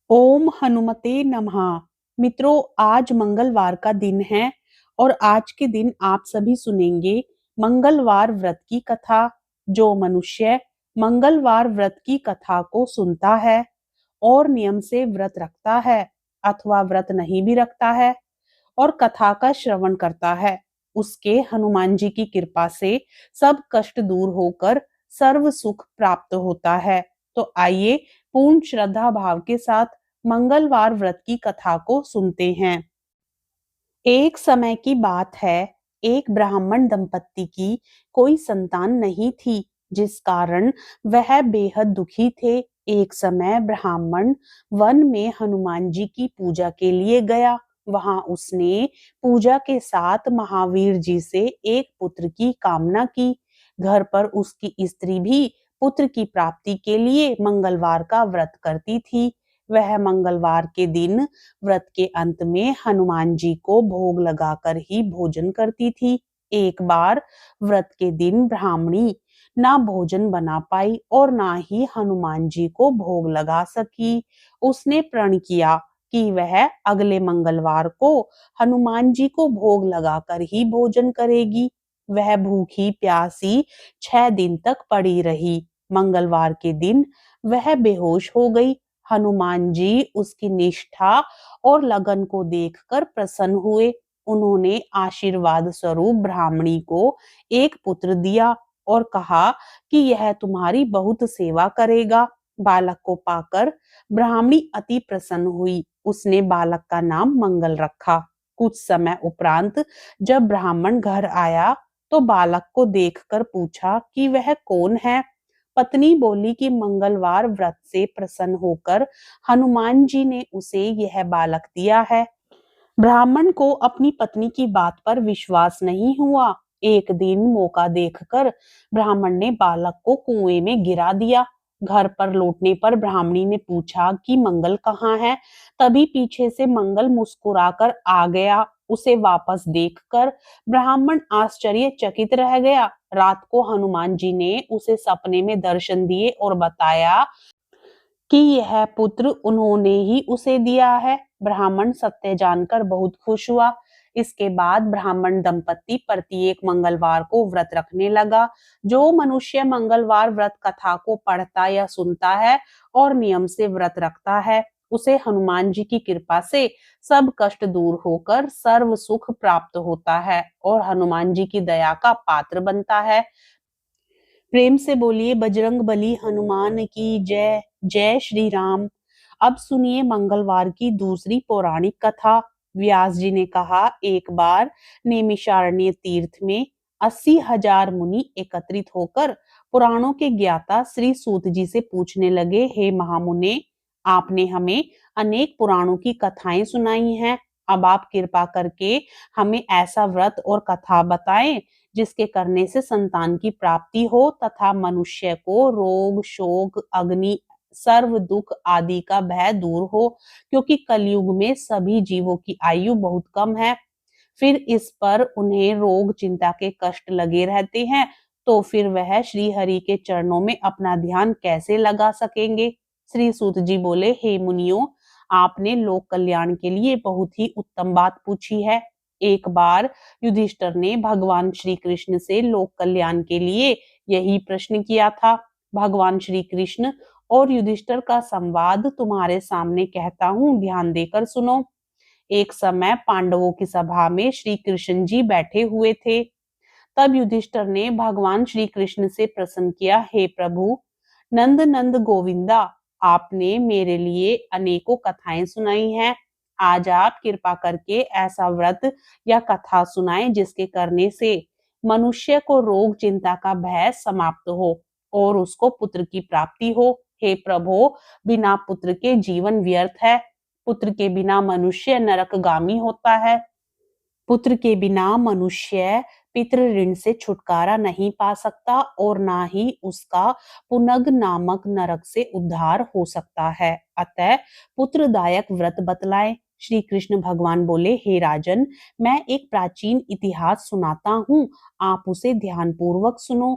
ओम हनुमते नमः। मित्रों, आज मंगलवार का दिन है और आज के दिन आप सभी सुनेंगे मंगलवार व्रत की कथा। जो मनुष्य मंगलवार व्रत की कथा को सुनता है और नियम से व्रत रखता है अथवा व्रत नहीं भी रखता है और कथा का श्रवण करता है, उसके हनुमान जी की कृपा से सब कष्ट दूर होकर सर्व सुख प्राप्त होता है। तो आइए पूर्ण श्रद्धा भाव के साथ मंगलवार व्रत की कथा को सुनते हैं। एक समय की बात है, एक ब्राह्मण दंपत्ति की कोई संतान नहीं थी, जिस कारण वह बेहद दुखी थे। एक समय ब्राह्मण वन में हनुमान जी की पूजा के लिए गया। वहां उसने पूजा के साथ महावीर जी से एक पुत्र की कामना की। घर पर उसकी स्त्री भी पुत्र की प्राप्ति के लिए मंगलवार का व्रत करती थी। वह मंगलवार के दिन व्रत के अंत में हनुमान जी को भोग लगाकर ही भोजन करती थी। एक बार व्रत के दिन ब्राह्मणी ना भोजन बना पाई और ना ही हनुमान जी को भोग लगा सकी। उसने प्रण किया कि वह अगले मंगलवार को हनुमान जी को भोग लगाकर ही भोजन करेगी। वह भूखी प्यासी 6 दिन तक पड़ी रही। मंगलवार के दिन वह बेहोश हो गई। हनुमान जी उसकी निष्ठा और लगन को देखकर प्रसन्न हुए। उन्होंने आशीर्वाद स्वरूप ब्राह्मणी को एक पुत्र दिया और कहा कि यह तुम्हारी बहुत सेवा करेगा। बालक को पाकर ब्राह्मणी अति प्रसन्न हुई। उसने बालक का नाम मंगल रखा। कुछ समय उपरांत जब ब्राह्मण घर आया तो बालक को देखकर पूछा कि वह कौन है। पत्नी बोली कि मंगलवार व्रत से प्रसन्न होकर हनुमान जी ने उसे यह बालक दिया है। ब्राह्मण को अपनी पत्नी की बात पर विश्वास नहीं हुआ। एक दिन मौका देखकर ब्राह्मण ने बालक को कुएं में गिरा दिया। घर पर लौटने पर ब्राह्मणी ने पूछा कि मंगल कहाँ है। तभी पीछे से मंगल मुस्कुराकर आ गया। उसे वापस देखकर ब्राह्मण आश्चर्यचकित रह गया। रात को हनुमान जी ने उसे सपने में दर्शन दिए और बताया कि यह पुत्र उन्होंने ही उसे दिया है। ब्राह्मण सत्य जानकर बहुत खुश हुआ। इसके बाद ब्राह्मण दंपत्ति प्रत्येक मंगलवार को व्रत रखने लगा। जो मनुष्य मंगलवार व्रत कथा को पढ़ता या सुनता है और नियम से व्रत रखता है, उसे हनुमान जी की कृपा से सब कष्ट दूर होकर सर्व सुख प्राप्त होता है और हनुमान जी की दया का पात्र बनता है। प्रेम से बोलिए बजरंग बली हनुमान की जय। जय श्री राम। अब सुनिए मंगलवार की दूसरी पौराणिक कथा। व्यास जी ने कहा, एक बार नैमिषारण्य तीर्थ में 80,000 मुनि एकत्रित होकर पुराणों के ज्ञाता श्री सूत जी से पूछने लगे, हे महामुने, आपने हमें अनेक पुराणों की कथाएं सुनाई हैं। अब आप कृपा करके हमें ऐसा व्रत और कथा बताएं जिसके करने से संतान की प्राप्ति हो तथा मनुष्य को रोग शोक अग्नि सर्व दुख आदि का भय दूर हो, क्योंकि कलयुग में सभी जीवों की आयु बहुत कम है। फिर इस पर उन्हें रोग चिंता के कष्ट लगे रहते हैं, तो फिर वह श्री हरि के चरणों में अपना ध्यान कैसे लगा सकेंगे। श्री सूत जी बोले, हे मुनियों, आपने लोक कल्याण के लिए बहुत ही उत्तम बात पूछी है। एक बार युधिष्ठिर ने भगवान श्री कृष्ण से लोक कल्याण के लिए यही प्रश्न किया था। भगवान श्री कृष्ण और युधिष्ठिर का संवाद तुम्हारे सामने कहता हूँ, ध्यान देकर सुनो। एक समय पांडवों की सभा में श्री कृष्ण जी बैठे हुए थे। तब युधिष्ठिर ने भगवान श्री कृष्ण से प्रश्न किया, हे प्रभु नंद नंद गोविंदा, आपने मेरे लिए अनेकों कथाएं सुनाई हैं। आज आप कृपा करके ऐसा व्रत या कथा सुनाएं जिसके करने से मनुष्य को रोग चिंता का भय समाप्त हो और उसको पुत्र की प्राप्ति हो। हे प्रभु, बिना पुत्र के जीवन व्यर्थ है। पुत्र के बिना मनुष्य नरकगामी होता है। पुत्र के बिना मनुष्य पितृ ऋण से छुटकारा नहीं पा सकता और ना ही उसका पुनग नामक नरक से उद्धार हो सकता है। अतः पुत्रदायक व्रत बतलाएं। श्री कृष्ण भगवान बोले, हे राजन, मैं एक प्राचीन इतिहास सुनाता हूँ, आप उसे ध्यान पूर्वक सुनो।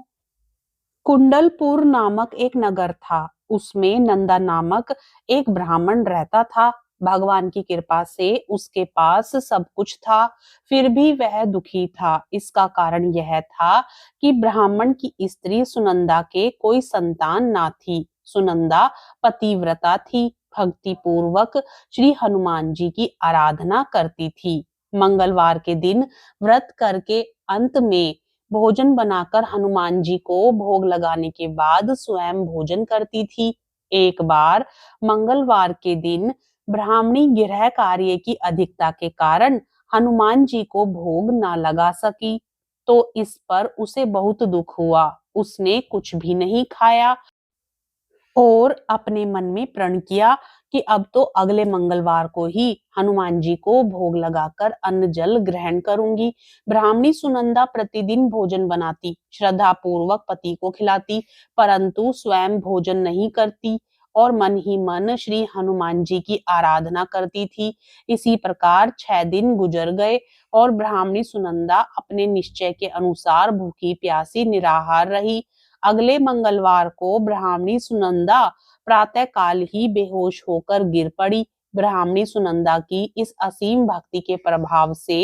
कुंडलपुर नामक एक नगर था। उसमें नंदा नामक एक ब्राह्मण रहता था। भगवान की कृपा से उसके पास सब कुछ था, फिर भी वह दुखी था। इसका कारण यह था कि ब्राह्मण की स्त्री सुनंदा के कोई संतान ना थी। सुनंदा पतिव्रता थी, भक्ति पूर्वक श्री हनुमान जी की आराधना करती थी। मंगलवार के दिन व्रत करके अंत में भोजन बनाकर हनुमान जी को भोग लगाने के बाद स्वयं भोजन करती थी। एक बार मंगलवार के दिन ब्राह्मणी गृह कार्य की अधिकता के कारण हनुमान जी को भोग न लगा सकी, तो इस पर उसे बहुत दुख हुआ। उसने कुछ भी नहीं खाया और अपने मन में प्रण किया कि अब तो अगले मंगलवार को ही हनुमान जी को भोग लगाकर अन्न जल ग्रहण करूंगी। ब्राह्मणी सुनंदा प्रतिदिन भोजन बनाती, श्रद्धा पूर्वक पति को खिलाती, परंतु स्वयं भोजन नहीं करती और मन ही मन श्री हनुमान जी की आराधना करती थी। इसी प्रकार 6 दिन गुजर गए और ब्राह्मणी सुनंदा अपने निश्चय के अनुसार भूखी प्यासी निराहार रही। अगले मंगलवार को ब्राह्मणी सुनंदा प्रातः काल ही बेहोश होकर गिर पड़ी। ब्राह्मणी सुनंदा की इस असीम भक्ति के प्रभाव से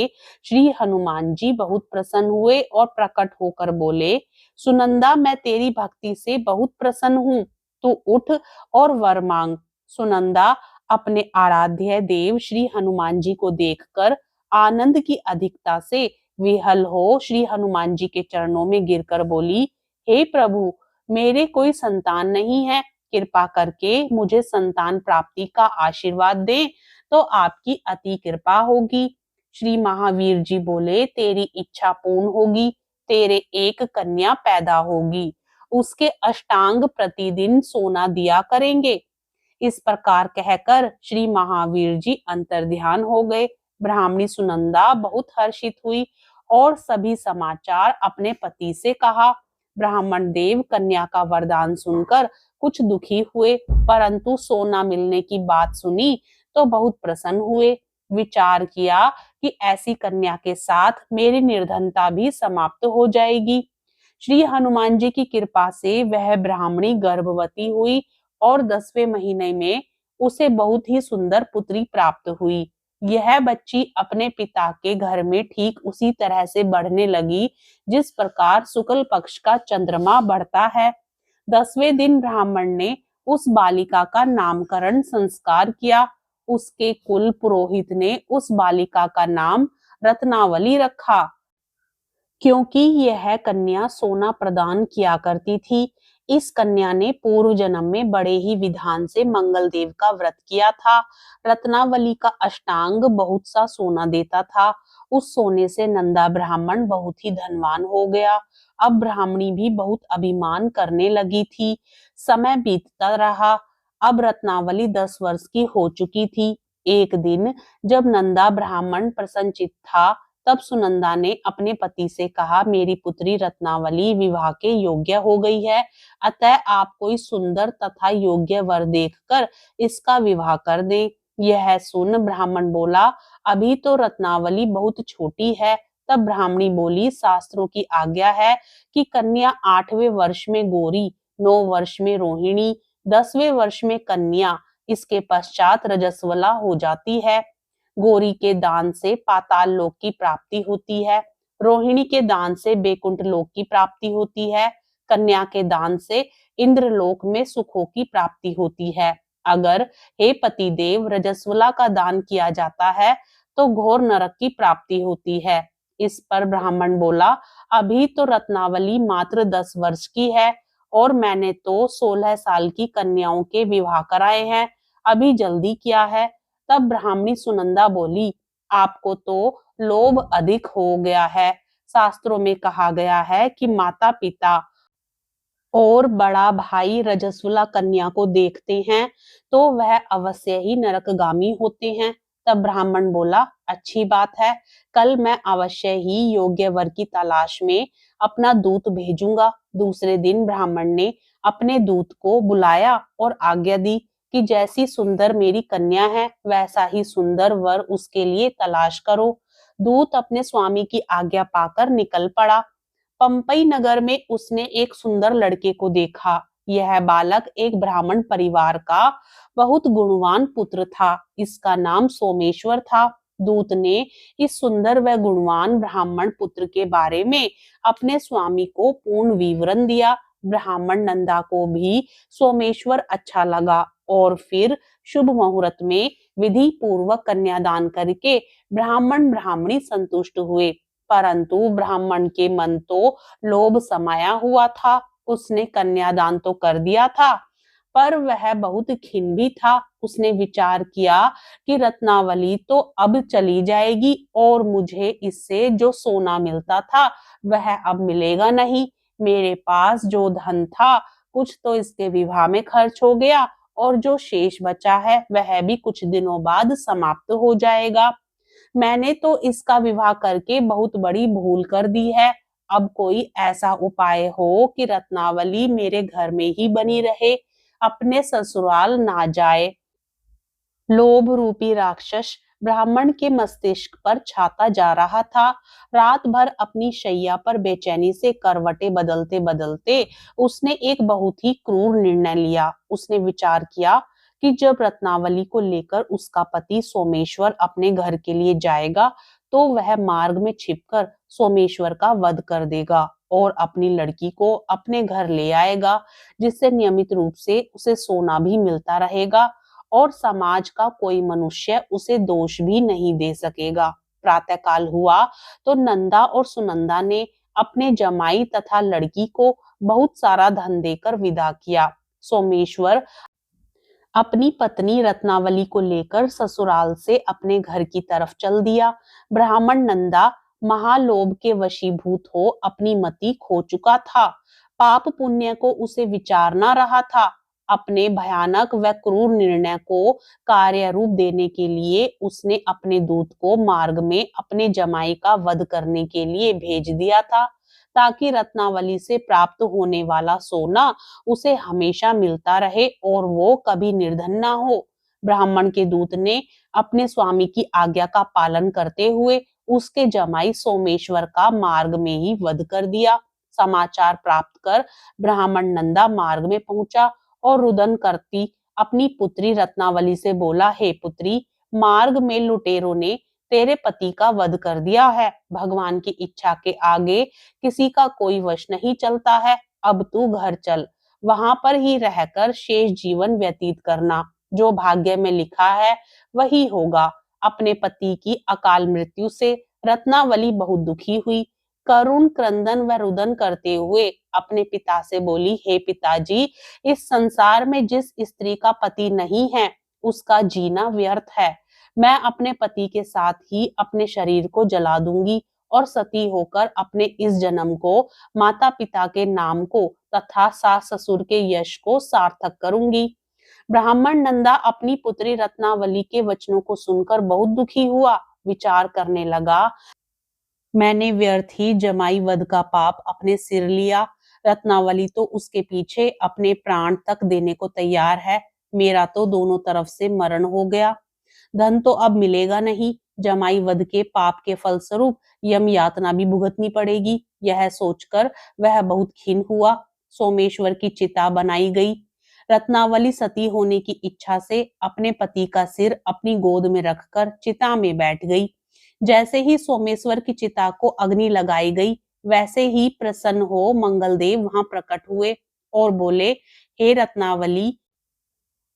श्री हनुमान जी बहुत प्रसन्न हुए और प्रकट होकर बोले, सुनंदा, मैं तेरी भक्ति से बहुत प्रसन्न हूँ, तू उठ और वर मांग। सुनंदा अपने आराध्य देव श्री हनुमान जी को देखकर आनंद की अधिकता से विहल हो श्री हनुमान जी के चरणों में गिरकर बोली, हे प्रभु, मेरे कोई संतान नहीं है, कृपा करके मुझे संतान प्राप्ति का आशीर्वाद दें तो आपकी अति कृपा होगी। श्री महावीर जी बोले, तेरी इच्छा पूर्ण होगी, तेरे एक कन्या पैदा होगी, उसके अष्टांग प्रतिदिन सोना दिया करेंगे। इस प्रकार कहकर श्री महावीर जी अंतर्ध्यान हो गए। ब्राह्मणी सुनंदा बहुत हर्षित हुई और सभी समाचार अपने पति से कहा। ब्राह्मण देव कन्या का वरदान सुनकर कुछ दुखी हुए, परंतु सोना मिलने की बात सुनी तो बहुत प्रसन्न हुए। विचार किया कि ऐसी कन्या के साथ मेरी निर्धनता भी समाप्त हो जाएगी। श्री हनुमान जी की कृपा से वह ब्राह्मणी गर्भवती हुई और 10वें महीने में उसे बहुत ही सुंदर पुत्री प्राप्त हुई। यह बच्ची अपने पिता के घर में ठीक उसी तरह से बढ़ने लगी जिस प्रकार शुक्ल पक्ष का चंद्रमा बढ़ता है। 10वें दिन ब्राह्मण ने उस बालिका का नामकरण संस्कार किया। उसके कुल पुरोहित ने उस बालिका का नाम रत्नावली रखा, क्योंकि यह कन्या सोना प्रदान किया करती थी। इस कन्या ने पूर्व जन्म में बड़े ही विधान से मंगल देव का व्रत किया था। रत्नावली का अष्टांग बहुत सा सोना देता था। उस सोने से नंदा ब्राह्मण बहुत ही धनवान हो गया। अब ब्राह्मणी भी बहुत अभिमान करने लगी थी। समय बीतता रहा। अब रत्नावली 10 वर्ष की हो चुकी थी। एक दिन जब नंदा ब्राह्मण प्रसन्नचित्त था, तब सुनंदा ने अपने पति से कहा, मेरी पुत्री रत्नावली विवाह के योग्य हो गई है, अतः आप कोई सुंदर तथा योग्य वर देखकर इसका विवाह कर दें। यह सुन ब्राह्मण बोला, अभी तो रत्नावली बहुत छोटी है। तब ब्राह्मणी बोली, शास्त्रों की आज्ञा है कि कन्या 8वें वर्ष में गौरी, 9 वर्ष में रोहिणी, 10वें वर्ष में कन्या, इसके पश्चात रजस्वला हो जाती है। गौरी के दान से पाताल लोक की प्राप्ति होती है, रोहिणी के दान से बैकुंठ लोक की प्राप्ति होती है, कन्या के दान से इंद्रलोक में सुखों की प्राप्ति होती है। अगर हे पति देव रजस्वला का दान किया जाता है तो घोर नरक की प्राप्ति होती है। इस पर ब्राह्मण बोला, अभी तो रत्नावली मात्र 10 वर्ष की है और मैंने तो 16 साल की कन्याओं के विवाह कराए हैं, अभी जल्दी क्या है। तब ब्राह्मणी सुनंदा बोली, आपको तो लोभ अधिक हो गया है। शास्त्रों में कहा गया है कि माता पिता और बड़ा भाई रजस्वला कन्या को देखते हैं तो वह अवश्य ही नरकगामी होते हैं। तब ब्राह्मण बोला, अच्छी बात है, कल मैं अवश्य ही योग्य वर की तलाश में अपना दूत भेजूंगा। दूसरे दिन ब्राह्मण ने अपने दूत को बुलाया और आज्ञा दी कि जैसी सुंदर मेरी कन्या है वैसा ही सुंदर वर उसके लिए तलाश करो। दूत अपने स्वामी की आज्ञा पाकर निकल पड़ा। पंपई नगर में उसने एक सुंदर लड़के को देखा। यह बालक एक ब्राह्मण परिवार का बहुत गुणवान पुत्र था। इसका नाम सोमेश्वर था। दूत ने इस सुंदर व गुणवान ब्राह्मण पुत्र के बारे में अपने स्वामी को पूर्ण विवरण दिया। ब्राह्मण नंदा को भी सोमेश्वर अच्छा लगा और फिर शुभ मुहूर्त में विधि पूर्वक कन्यादान करके ब्राह्मण ब्राह्मणी संतुष्ट हुए। परंतु ब्राह्मण के मन तो लोभ समाया हुआ था। उसने कन्यादान तो कर दिया था, पर वह बहुत खिन्न भी था। उसने विचार किया कि रत्नावली तो अब चली जाएगी और मुझे इससे जो सोना मिलता था वह अब मिलेगा नहीं। मेरे पास जो धन था कुछ तो इसके विवाह में खर्च हो गया और जो शेष बचा है वह भी कुछ दिनों बाद समाप्त हो जाएगा। मैंने तो इसका विवाह करके बहुत बड़ी भूल कर दी है। अब कोई ऐसा उपाय हो कि रत्नावली मेरे घर में ही बनी रहे, अपने ससुराल ना जाए। लोभ रूपी राक्षस ब्राह्मण के मस्तिष्क पर छाता जा रहा था। रात भर अपनी शैया पर बेचैनी से करवटें बदलते बदलते उसने एक बहुत ही क्रूर निर्णय लिया। उसने विचार किया कि जब रत्नावली को लेकर उसका पति सोमेश्वर अपने घर के लिए जाएगा तो वह मार्ग में छिपकर सोमेश्वर का वध कर देगा और अपनी लड़की को अपने घर ले आएगा, जिससे नियमित रूप से उसे सोना भी मिलता रहेगा और समाज का कोई मनुष्य उसे दोष भी नहीं दे सकेगा। प्रातःकाल हुआ तो नंदा और सुनंदा ने अपने जमाई तथा लड़की को बहुत सारा धन देकर विदा किया। सोमेश्वर अपनी पत्नी रत्नावली को लेकर ससुराल से अपने घर की तरफ चल दिया। ब्राह्मण नंदा महालोभ के वशीभूत हो अपनी मति खो चुका था। पाप पुण्य को उसे विचार न रहा था। अपने भयानक व क्रूर निर्णय को कार्य रूप देने के लिए उसने अपने दूत को मार्ग में अपने जमाई का वध करने के लिए भेज दिया था, ताकि रत्नावली से प्राप्त होने वाला सोना उसे हमेशा मिलता रहे और वो कभी निर्धन ना हो। ब्राह्मण के दूत ने अपने स्वामी की आज्ञा का पालन करते हुए उसके जमाई सोमेश्वर का मार्ग में ही वध कर दिया। समाचार प्राप्त कर ब्राह्मण नंदा मार्ग में पहुंचा और रुदन करती अपनी पुत्री रत्नावली से बोला, हे पुत्री, मार्ग में लुटेरों ने तेरे पति का वध कर दिया है। भगवान की इच्छा के आगे किसी का कोई वश नहीं चलता है। अब तू घर चल, वहां पर ही रहकर शेष जीवन व्यतीत करना। जो भाग्य में लिखा है वही होगा। अपने पति की अकाल मृत्यु से रत्नावली बहुत दुखी हुई। करुण क्रंदन व रुदन करते हुए अपने पिता से बोली, हे पिताजी, इस संसार में जिस स्त्री का पति नहीं है उसका जीना व्यर्थ है। मैं अपने पति के साथ ही अपने शरीर को जला दूंगी और सती होकर अपने इस जन्म को माता पिता के नाम को तथा सास ससुर के यश को सार्थक करूंगी। ब्राह्मण नंदा अपनी पुत्री रत्नावली के वचनों को सुनकर बहुत दुखी हुआ। विचार करने लगा, मैंने व्यर्थ ही जमाई वध का पाप अपने सिर लिया। रत्नावली तो उसके पीछे अपने प्राण तक देने को तैयार है। मेरा तो दोनों तरफ से मरण हो गया। धन तो अब मिलेगा नहीं। जमाई वध के पाप के फलस्वरूप यम यातना भी भुगतनी पड़ेगी। यह सोचकर वह बहुत खिन्न हुआ। सोमेश्वर की चिता बनाई गई। रत्नावली सती होने की इच्छा से अपने पति का सिर अपनी गोद में रखकर चिता में बैठ गई। जैसे ही सोमेश्वर की चिता को अग्नि लगाई गई, वैसे ही प्रसन्न हो मंगलदेव वहां प्रकट हुए और बोले, हे रत्नावली,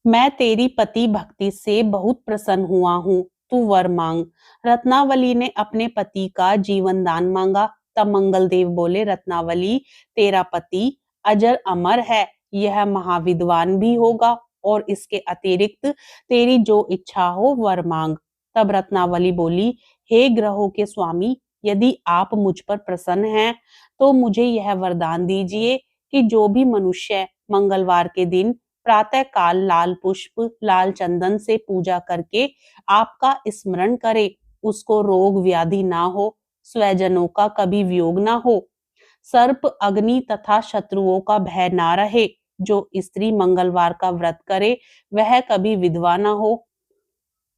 मैं तेरी पति भक्ति से बहुत प्रसन्न हुआ हूँ, तू वर मांग। रत्नावली ने अपने पति का जीवन दान मांगा। तब मंगलदेव बोले, रत्नावली, तेरा पति अजर अमर है, यह महाविद्वान भी होगा और इसके अतिरिक्त तेरी जो इच्छा हो वर मांग। तब रत्नावली बोली, हे ग्रहों के स्वामी, यदि आप मुझ पर प्रसन्न हैं तो मुझे यह वरदान दीजिए कि जो भी मनुष्य मंगलवार के दिन प्रातः काल लाल पुष्प लाल चंदन से पूजा करके आपका स्मरण करे, उसको रोग व्याधि ना हो, स्वजनों का कभी वियोग ना हो, सर्प अग्नि तथा शत्रुओं का भय ना रहे। जो स्त्री मंगलवार का व्रत करे वह कभी विधवा ना हो।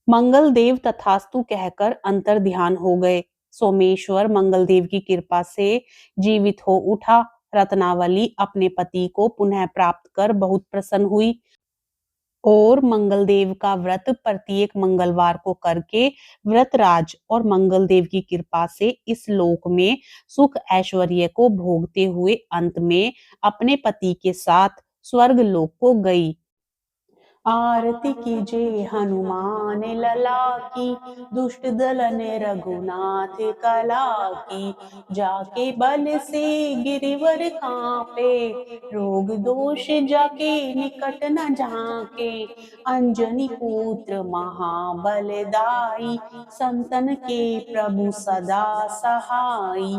मंगलदेव तथास्तु कहकर अंतर ध्यान हो गए। सोमेश्वर मंगलदेव की कृपा से जीवित हो उठा। रत्नावली अपने पति को पुनः प्राप्त कर बहुत प्रसन्न हुई और मंगलदेव का व्रत प्रत्येक मंगलवार को करके व्रतराज और मंगलदेव की कृपा से इस लोक में सुख ऐश्वर्य को भोगते हुए अंत में अपने पति के साथ स्वर्ग लोक को गई। आरती कीजिए हनुमान लला की, दुष्ट दलन रघुनाथ कला की। जाके बल से गिरिवर कांपे, रोग दोष जाके निकट न झांके। अंजनी पुत्र महाबलदाई, संतन के प्रभु सदा सहाई।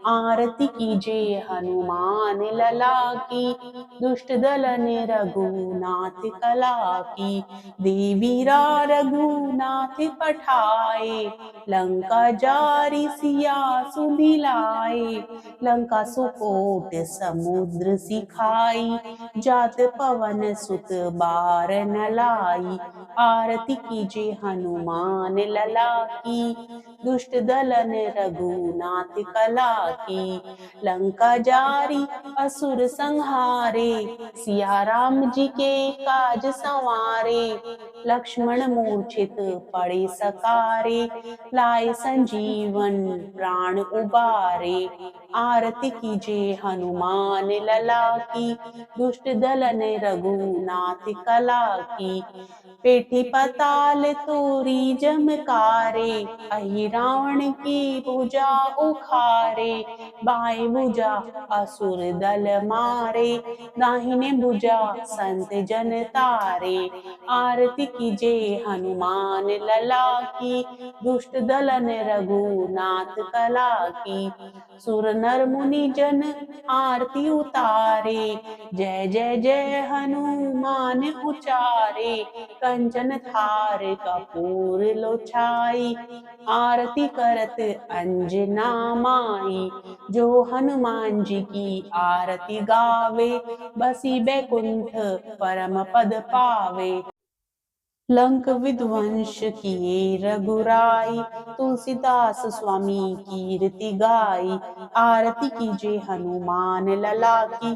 आरती कीजिए हनुमान लला की, दुष्ट दलन रघुनाथ कला की। देवीरा रघुनाथ पठाए, लंका जारी सिया सुमिलाए। लंका सुकोट समुद्र सिखाई, जात पवन सुत बार न लाई। आरती कीजिए हनुमान लला की, दुष्ट दलन रघुनाथ कला की। लंका जारी असुर संहारे, सिया राम जी के काज संवारे। लक्ष्मण मूर्छित पड़े सकारे, लाए संजीवन प्राण उबारे। आरती कीजिए हनुमान लला की, दुष्ट दलन रघुनाथ कला की। पेटी पताल तोरी जमकारे, अहि रावण की भुजा उखारे। बाएं भुजा असुर दल मारे, दाहिने भुजा संत जन तारे। आरती कीजिए हनुमान लला की, दुष्ट दलन रघुनाथ कला की। सुर नर मुनि जन आरती उतारे, जय जय जय हनुमान उचारे। कंचन थार कपूर लो छाई, आरती करत अंजना माई। जो हनुमान जी की आरती गावे, बसी बैकुंठ परम पद पावे। लंक विध्वंस किए रघुराई, तुलसीदास स्वामी कीर्ति गाई। आरती कीजिए हनुमान लला की,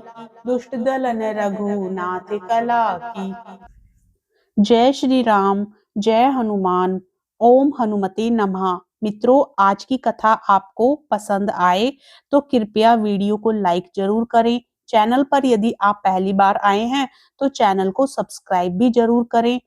दुष्ट दलन रघुनाथ कला की। जय श्री राम, जय हनुमान। ओम हनुमते नमः। मित्रों, आज की कथा आपको पसंद आए तो कृपया वीडियो को लाइक जरूर करें। चैनल पर यदि आप पहली बार आए हैं तो चैनल को सब्सक्राइब भी जरूर करें।